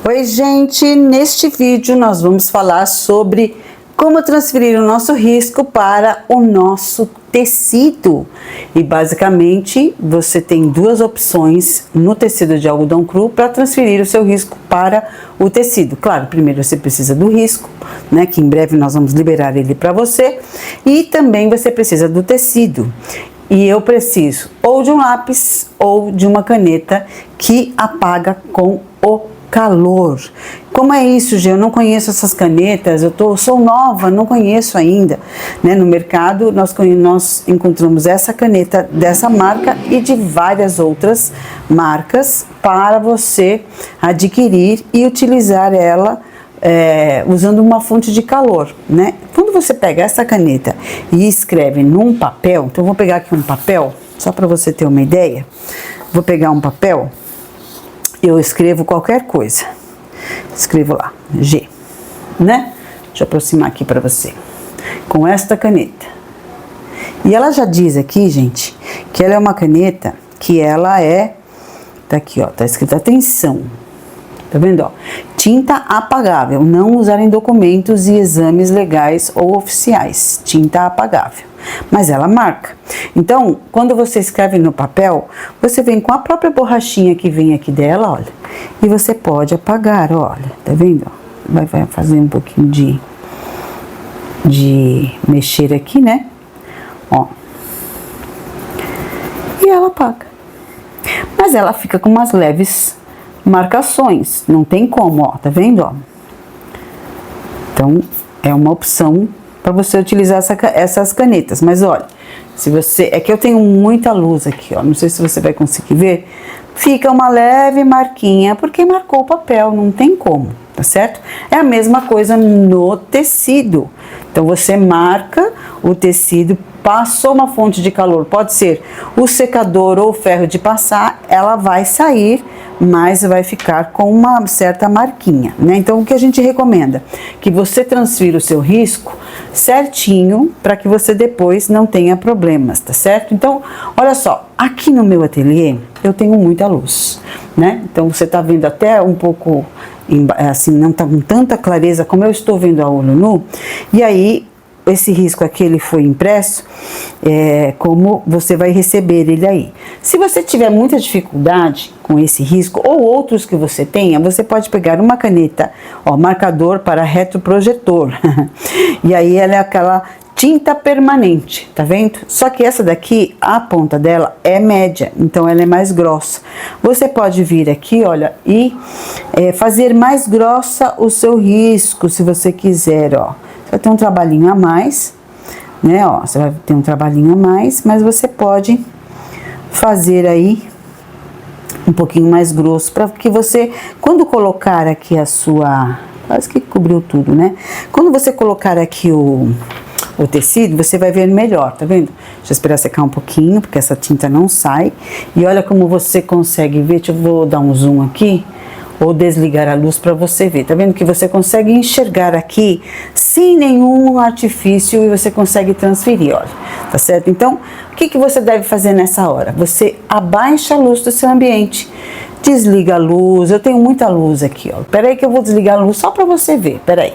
Oi gente, neste vídeo nós vamos falar sobre como transferir o nosso risco para o nosso tecido. E basicamente você tem duas opções no tecido de algodão cru para transferir o seu risco para o tecido. Claro, primeiro você precisa do risco, né, que em breve nós vamos liberar ele para você, e também você precisa do tecido. E eu preciso ou de um lápis ou de uma caneta que apaga com o calor. Como é isso, Gê? Eu não conheço essas canetas, sou nova, não conheço ainda, né? No mercado nós encontramos essa caneta dessa marca e de várias outras marcas para você adquirir e utilizar ela usando uma fonte de calor, né? Quando você pega essa caneta e escreve num papel, então eu vou pegar aqui um papel, só para você ter uma ideia, vou pegar um papel, eu escrevo qualquer coisa, escrevo lá, G, né? Deixa eu aproximar aqui para você, com esta caneta. E ela já diz aqui, gente, que ela é uma caneta que ela tá aqui, ó, tá escrito atenção, tá vendo, ó? Tinta apagável, não usar em documentos e exames legais ou oficiais, tinta apagável. Mas ela marca. Então, quando você escreve no papel, você vem com a própria borrachinha que vem aqui dela, olha, e você pode apagar, olha, tá vendo? Vai fazer um pouquinho de mexer aqui, né? Ó. E ela apaga. Mas ela fica com umas leves marcações, não tem como, ó, tá vendo, ó? Então, é uma opção para você utilizar essas canetas, mas olha, se você, é que eu tenho muita luz aqui, ó, não sei se você vai conseguir ver, fica uma leve marquinha, porque marcou o papel, não tem como, tá certo? É a mesma coisa no tecido, então você marca o tecido, passou uma fonte de calor, pode ser o secador ou o ferro de passar, ela vai sair, mas vai ficar com uma certa marquinha, né? Então, o que a gente recomenda? Que você transfira o seu risco certinho, para que você depois não tenha problemas, tá certo? Então, olha só, aqui no meu ateliê, eu tenho muita luz, né? Então, você tá vendo até um pouco, assim, não tá com tanta clareza como eu estou vendo a olho nu, e aí, esse risco aqui, ele foi impresso, como você vai receber ele aí. Se você tiver muita dificuldade com esse risco, ou outros que você tenha, você pode pegar uma caneta, ó, marcador para retroprojetor, e aí ela é aquela tinta permanente, tá vendo? Só que essa daqui, a ponta dela é média, então ela é mais grossa. Você pode vir aqui, olha, e fazer mais grossa o seu risco, se você quiser, ó. Você vai ter um trabalhinho a mais, né, ó, você vai ter um trabalhinho a mais, mas você pode fazer aí um pouquinho mais grosso, para que você, quando colocar aqui a sua, quase que cobriu tudo, né, quando você colocar aqui o tecido, você vai ver melhor, tá vendo? Deixa eu esperar secar um pouquinho, porque essa tinta não sai, e olha como você consegue ver, eu vou dar um zoom aqui, ou desligar a luz para você ver, tá vendo que você consegue enxergar aqui sem nenhum artifício e você consegue transferir, olha, tá certo? Então, o que você deve fazer nessa hora? Você abaixa a luz do seu ambiente, desliga a luz, eu tenho muita luz aqui, ó, peraí que eu vou desligar a luz só para você ver, peraí.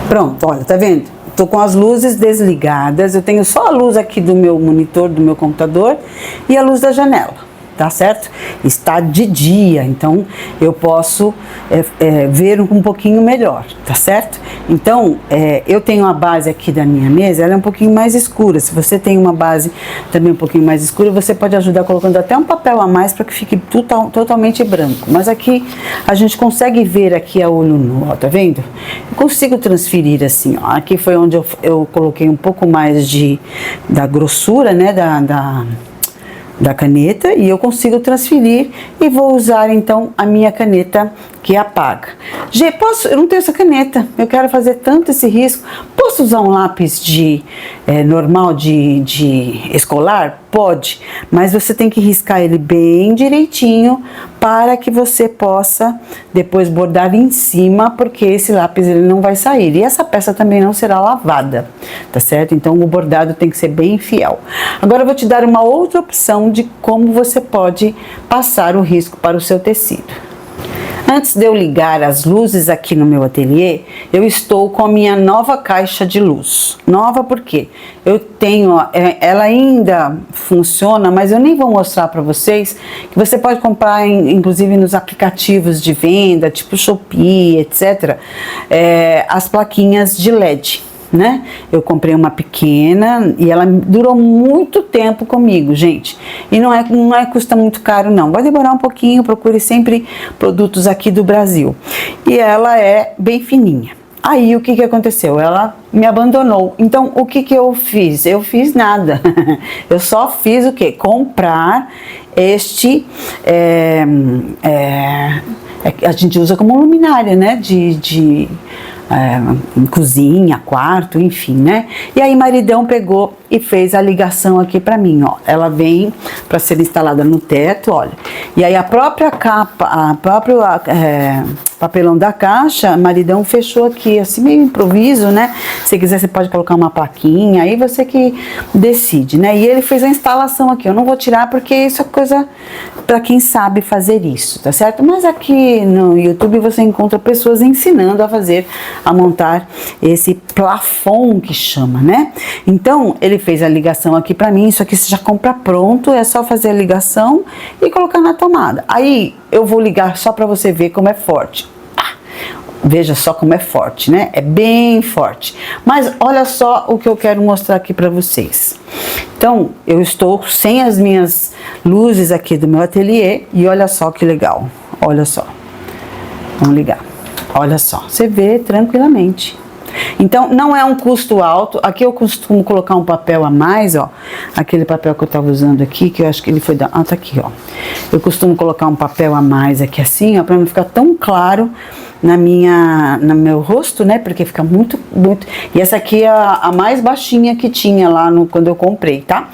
Pronto, olha, tá vendo? Tô com as luzes desligadas, eu tenho só a luz aqui do meu monitor, do meu computador e a luz da janela. Tá certo? Está de dia, então eu posso ver um pouquinho melhor, tá certo? Então, eu tenho a base aqui da minha mesa, ela é um pouquinho mais escura. Se você tem uma base também um pouquinho mais escura, você pode ajudar colocando até um papel a mais para que fique totalmente branco. Mas aqui a gente consegue ver aqui a olho nu, ó, tá vendo? Eu consigo transferir assim, ó. Aqui foi onde eu coloquei um pouco mais da grossura, né, da caneta, e eu consigo transferir e vou usar então a minha caneta que apaga. Gê, eu não tenho essa caneta, eu quero fazer tanto esse risco, posso usar um lápis normal de escolar? Pode, mas você tem que riscar ele bem direitinho para que você possa depois bordar em cima, porque esse lápis ele não vai sair, e essa peça também não será lavada, tá certo? Então o bordado tem que ser bem fiel. Agora eu vou te dar uma outra opção de como você pode passar o risco para o seu tecido. Antes de eu ligar as luzes aqui no meu ateliê, eu estou com a minha nova caixa de luz. Nova porque eu tenho, ela ainda funciona, mas eu nem vou mostrar para vocês, que você pode comprar inclusive nos aplicativos de venda, tipo Shopee, etc. As plaquinhas de LED. Né? Eu comprei uma pequena e ela durou muito tempo comigo, gente. E não custa muito caro, não. Vai demorar um pouquinho, procure sempre produtos aqui do Brasil. E ela é bem fininha. Aí o que aconteceu? Ela me abandonou. Então o que eu fiz? Eu fiz nada. Eu só fiz o quê? Comprar este. A gente usa como luminária, né? Cozinha, quarto, enfim, né? E aí maridão pegou e fez a ligação aqui pra mim, ó. Ela vem para ser instalada no teto, olha. E aí a própria capa, papelão da caixa, maridão fechou aqui, assim meio improviso, né? Se quiser você pode colocar uma plaquinha, aí você que decide, né? E ele fez a instalação aqui, eu não vou tirar porque isso é coisa para quem sabe fazer isso, tá certo? Mas aqui no YouTube você encontra pessoas ensinando a montar esse plafond que chama, né? Então, ele fez a ligação aqui pra mim, isso aqui você já compra pronto, é só fazer a ligação e colocar na tomada. Aí, eu vou ligar só pra você ver como é forte. Veja só como é forte, né? É bem forte. Mas olha só o que eu quero mostrar aqui pra vocês. Então, eu estou sem as minhas luzes aqui do meu ateliê e olha só que legal. Olha só. Vamos ligar. Olha só, você vê tranquilamente. Então, não é um custo alto. Aqui eu costumo colocar um papel a mais, ó. Aquele papel que eu tava usando aqui, que eu acho que ele foi da... Ah, tá aqui, ó. Eu costumo colocar um papel a mais aqui assim, ó, pra não ficar tão claro no meu rosto, né? Porque fica muito... E essa aqui é a mais baixinha que tinha lá quando eu comprei, tá?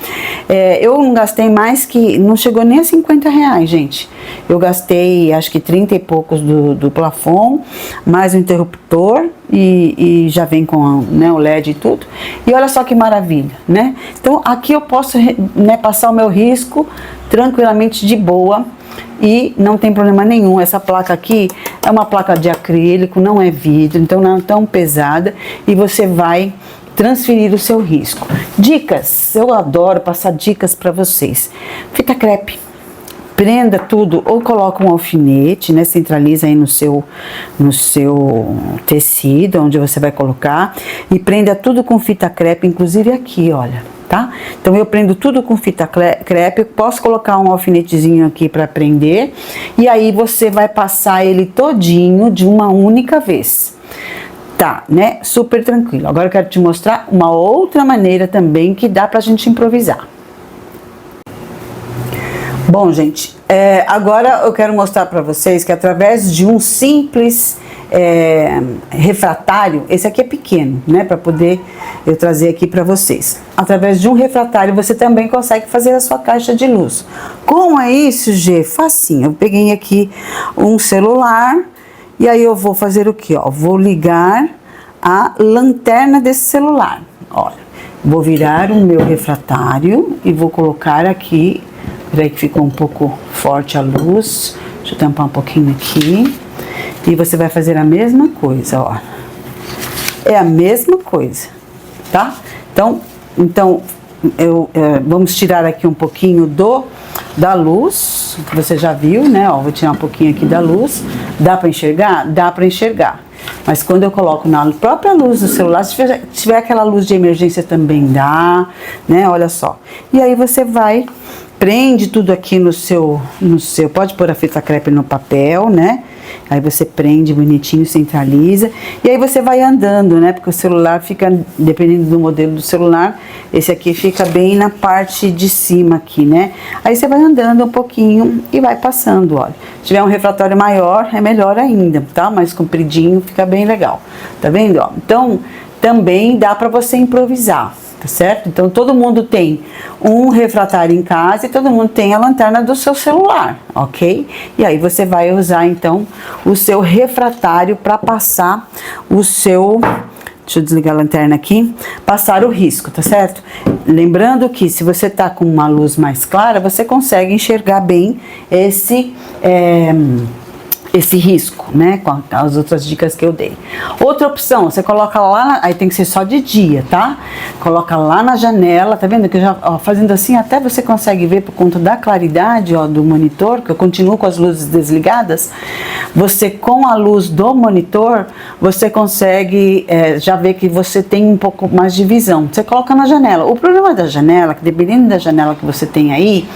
Eu não gastei mais que... Não chegou nem a R$50, gente. Eu gastei, acho que 30 e poucos do plafond, mais o interruptor e já vem com né, o LED e tudo. E olha só que maravilha, né? Então, aqui eu posso né, passar o meu risco tranquilamente de boa e não tem problema nenhum. Essa placa aqui é uma placa de acrílico, não é vidro, então não é tão pesada e você vai transferir o seu risco. Dicas, eu adoro passar dicas para vocês. Fita crepe. Prenda tudo ou coloca um alfinete, né? Centraliza aí no seu tecido, onde você vai colocar. E prenda tudo com fita crepe, inclusive aqui, olha, tá? Então eu prendo tudo com fita crepe, posso colocar um alfinetezinho aqui para prender. E aí você vai passar ele todinho de uma única vez. Tá, né? Super tranquilo. Agora eu quero te mostrar uma outra maneira também que dá pra gente improvisar. Bom, gente, agora eu quero mostrar para vocês que através de um simples refratário, esse aqui é pequeno, né, para poder eu trazer aqui para vocês. Através de um refratário você também consegue fazer a sua caixa de luz. Como é isso, Gê? Facinho. Eu peguei aqui um celular e aí eu vou fazer o quê? Ó, vou ligar a lanterna desse celular. Olha, vou virar o meu refratário e vou colocar aqui. Peraí que ficou um pouco forte a luz. Deixa eu tampar um pouquinho aqui. E você vai fazer a mesma coisa, ó. É a mesma coisa, tá? Então vamos tirar aqui um pouquinho da luz, que você já viu, né? Ó, vou tirar um pouquinho aqui da luz. Dá pra enxergar? Dá pra enxergar. Mas quando eu coloco na própria luz do celular, se tiver aquela luz de emergência também dá, né? Olha só. E aí você vai... Prende tudo aqui no seu, pode pôr a fita crepe no papel, né? Aí você prende bonitinho, centraliza. E aí você vai andando, né? Porque o celular fica, dependendo do modelo do celular, esse aqui fica bem na parte de cima aqui, né? Aí você vai andando um pouquinho e vai passando, olha. Se tiver um refratário maior, é melhor ainda, tá? Mais compridinho, fica bem legal. Tá vendo, ó? Então, também dá pra você improvisar. Tá certo? Então todo mundo tem um refratário em casa e todo mundo tem a lanterna do seu celular, ok? E aí você vai usar então o seu refratário para passar o seu... Deixa eu desligar a lanterna aqui. Passar o risco, tá certo? Lembrando que se você tá com uma luz mais clara, você consegue enxergar bem esse risco, né, com as outras dicas que eu dei. Outra opção, você coloca lá, aí tem que ser só de dia, tá? Coloca lá na janela, tá vendo que eu já, ó, fazendo assim, até você consegue ver por conta da claridade, ó, do monitor, que eu continuo com as luzes desligadas. Você, com a luz do monitor, você consegue já ver que você tem um pouco mais de visão. Você coloca na janela. O problema da janela, que dependendo da janela que você tem aí,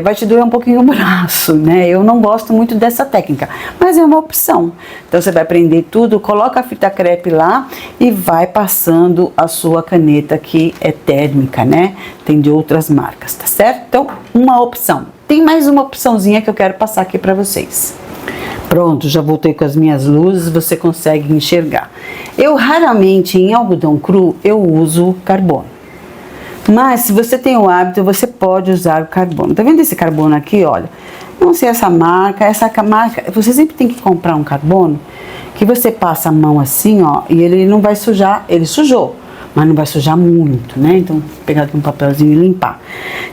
vai te doer um pouquinho o braço, né? Eu não gosto muito dessa técnica, mas é uma opção. Então você vai prender tudo, coloca a fita crepe lá e vai passando a sua caneta, que é térmica, né? Tem de outras marcas, tá certo? Então, uma opção. Tem mais uma opçãozinha que eu quero passar aqui para vocês. Pronto, já voltei com as minhas luzes, você consegue enxergar. Eu raramente, em algodão cru, eu uso carbono. Mas se você tem o hábito, você pode usar o carbono. Tá vendo esse carbono aqui, olha? Não sei essa marca, você sempre tem que comprar um carbono que você passa a mão assim, ó, e ele não vai sujar, ele sujou, mas não vai sujar muito, né? Então, pegar aqui um papelzinho e limpar.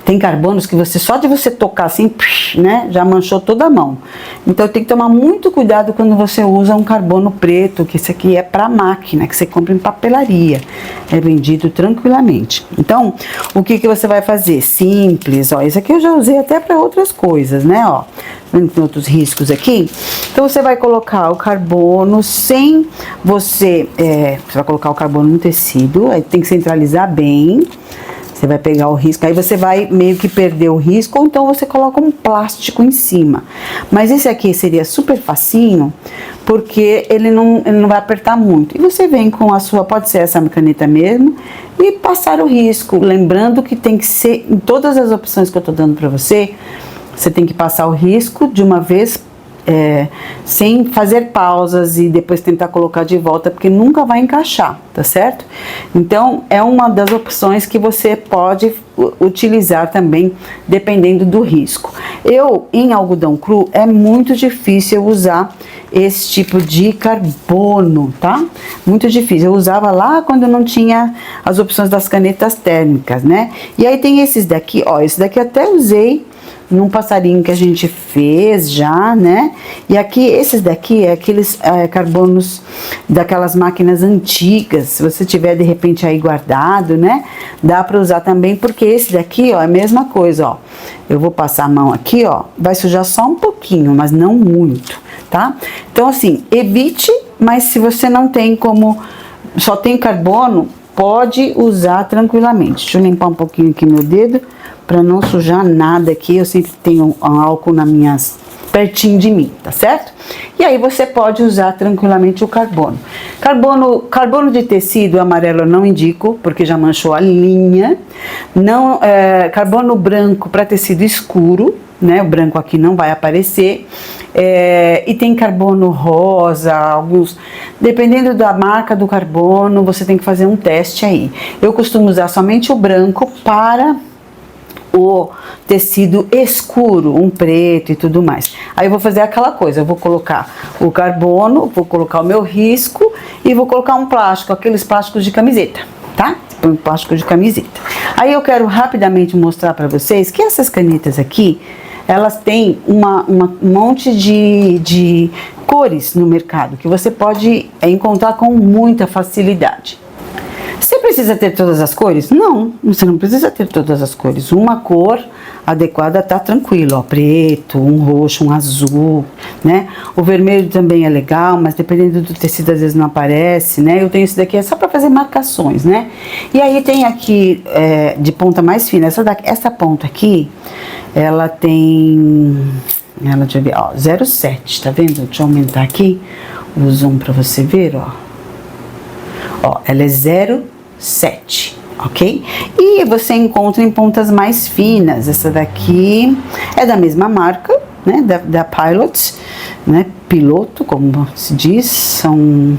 Tem carbonos que só de você tocar assim, né, já manchou toda a mão. Então, tem que tomar muito cuidado quando você usa um carbono preto, que esse aqui é para máquina, que você compra em papelaria. É vendido tranquilamente. Então, o que você vai fazer? Simples, ó. Esse aqui eu já usei até para outras coisas, né, ó. Tem outros riscos aqui. Então, você vai colocar o carbono sem você vai colocar o carbono no tecido, aí tem que centralizar bem. Você vai pegar o risco, aí você vai meio que perder o risco, ou então você coloca um plástico em cima. Mas esse aqui seria super facinho, porque ele não vai apertar muito. E você vem com a sua, pode ser essa caneta mesmo, e passar o risco. Lembrando que tem que ser, em todas as opções que eu tô dando pra você, você tem que passar o risco de uma vez, sem fazer pausas e depois tentar colocar de volta, porque nunca vai encaixar, tá certo? Então, é uma das opções que você pode utilizar também, dependendo do risco. Em algodão cru, é muito difícil eu usar esse tipo de carbono, tá? Muito difícil. Eu usava lá quando não tinha as opções das canetas térmicas, né? E aí tem esses daqui, ó, esse daqui eu até usei num passarinho que a gente fez já, né? E aqui, esses daqui é aqueles carbonos daquelas máquinas antigas. Se você tiver de repente aí guardado, né? Dá pra usar também, porque esse daqui, ó, é a mesma coisa, ó. Eu vou passar a mão aqui, ó. Vai sujar só um pouquinho, mas não muito, tá? Então, assim, evite, mas se você não tem como, só tem carbono, pode usar tranquilamente. Deixa eu limpar um pouquinho aqui meu dedo, para não sujar nada aqui. Eu sempre tenho um álcool pertinho de mim, tá certo? E aí você pode usar tranquilamente o carbono. Carbono de tecido amarelo eu não indico, porque já manchou a linha. Não, carbono branco para tecido escuro, né? O branco aqui não vai aparecer. E tem carbono rosa, alguns, dependendo da marca do carbono, você tem que fazer um teste aí. Eu costumo usar somente o branco para o tecido escuro, um preto e tudo mais. Aí eu vou fazer aquela coisa, eu vou colocar o carbono, vou colocar o meu risco e vou colocar um plástico, aqueles plásticos de camiseta, tá? Põe um plástico de camiseta. Aí eu quero rapidamente mostrar para vocês que essas canetas aqui, elas têm um monte de cores no mercado, que você pode encontrar com muita facilidade. Você precisa ter todas as cores? Não, você não precisa ter todas as cores. Uma cor adequada tá tranquilo, ó, preto, um roxo, um azul, né? O vermelho também é legal, mas dependendo do tecido às vezes não aparece, né? Eu tenho esse daqui, é só para fazer marcações, né? E aí tem aqui de ponta mais fina, essa ponta aqui, ela tem, deixa eu ver, ó, 0,7, tá vendo? Deixa eu aumentar aqui o zoom para você ver, ó. Ó, ela é 0,7, ok? E você encontra em pontas mais finas. Essa daqui é da mesma marca, né? Da Pilot, né? Piloto, como se diz, são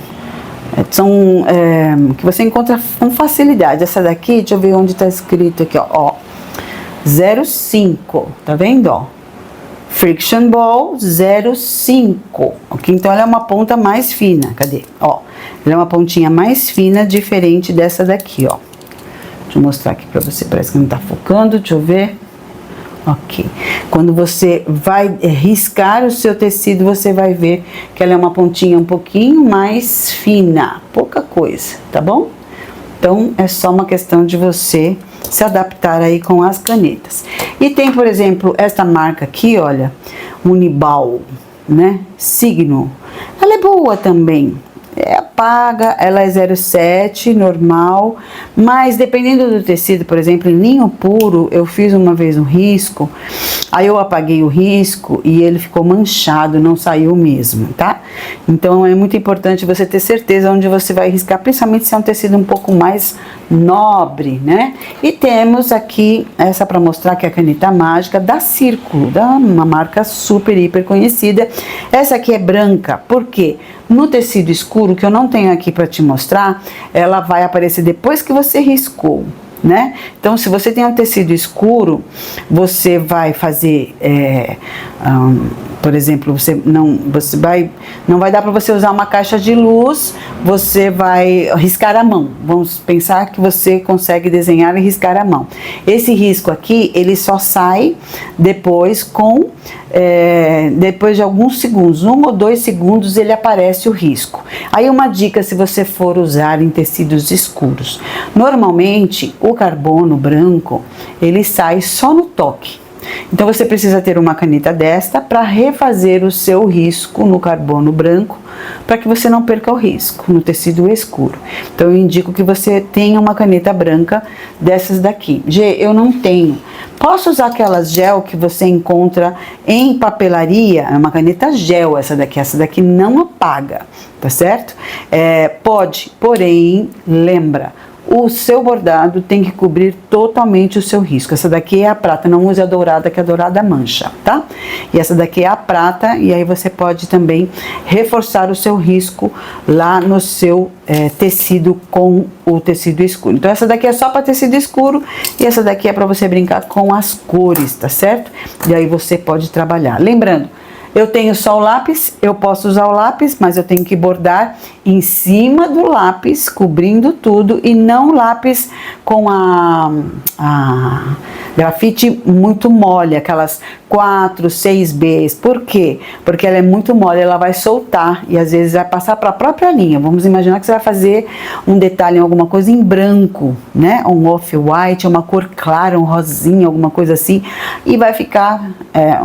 que você encontra com facilidade. Essa daqui, deixa eu ver onde tá escrito aqui, ó, 0,5, tá vendo, ó? Friction Ball 0,5, ok? Então ela é uma ponta mais fina, cadê? Ó, ela é uma pontinha mais fina, diferente dessa daqui, ó. Deixa eu mostrar aqui pra você, parece que não tá focando, deixa eu ver. Ok. Quando você vai riscar o seu tecido, você vai ver que ela é uma pontinha um pouquinho mais fina, pouca coisa, tá bom? Então, é só uma questão de você se adaptar aí com as canetas. E tem, por exemplo, esta marca aqui, olha, Uniball, né? Signo. Ela é boa também. É paga, ela é 0,7, normal, mas dependendo do tecido, por exemplo, em linho puro, eu fiz uma vez um risco, aí eu apaguei o risco e ele ficou manchado, não saiu mesmo, tá? Então é muito importante você ter certeza onde você vai riscar, principalmente se é um tecido um pouco mais nobre, né? E temos aqui essa para mostrar que é a caneta mágica da Círculo, uma marca super, hiper conhecida. Essa aqui é branca, por quê? No tecido escuro, que eu não tenho aqui para te mostrar, ela vai aparecer depois que você riscou, né? Então, se você tem um tecido escuro, você vai fazer, por exemplo, não vai dar para você usar uma caixa de luz, você vai riscar a mão. Vamos pensar que você consegue desenhar e riscar a mão. Esse risco aqui, ele só sai depois depois de alguns segundos, 1 ou 2 segundos ele aparece o risco. Aí uma dica se você for usar em tecidos escuros. Normalmente o carbono branco ele sai só no toque. Então você precisa ter uma caneta desta para refazer o seu risco no carbono branco, para que você não perca o risco no tecido escuro. Então eu indico que você tenha uma caneta branca dessas daqui. Eu não tenho. Posso usar aquelas gel que você encontra em papelaria? É uma caneta gel essa daqui não apaga, tá certo? Pode, porém, lembra, o seu bordado tem que cobrir totalmente o seu risco. Essa daqui é a prata, não use a dourada, que a dourada mancha, tá? E essa daqui é a prata, e aí você pode também reforçar o seu risco lá no seu tecido com o tecido escuro. Então essa daqui é só para tecido escuro, e essa daqui é para você brincar com as cores, tá certo? E aí você pode trabalhar. Lembrando, eu tenho só o lápis, eu posso usar o lápis, mas eu tenho que bordar em cima do lápis, cobrindo tudo, e não lápis com a grafite muito mole, aquelas 4, 6Bs. Por quê? Porque ela é muito mole, ela vai soltar e às vezes vai passar para a própria linha. Vamos imaginar que você vai fazer um detalhe em alguma coisa em branco, né? Um off-white, uma cor clara, um rosinha, alguma coisa assim, e vai ficar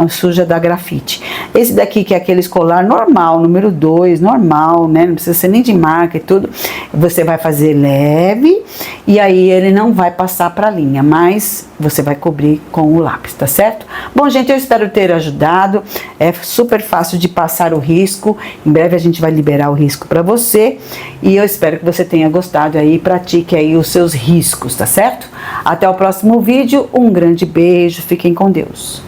suja da grafite. Esse daqui, que é aquele escolar normal, número 2, normal, né? Não precisa ser nem de marca e tudo. Você vai fazer leve e aí ele não vai passar para a linha, mas você vai cobrir com o lápis, tá certo? Bom, gente, eu espero ter ajudado. É super fácil de passar o risco. Em breve a gente vai liberar o risco para você. E eu espero que você tenha gostado aí. Pratique aí os seus riscos, tá certo? Até o próximo vídeo. Um grande beijo. Fiquem com Deus.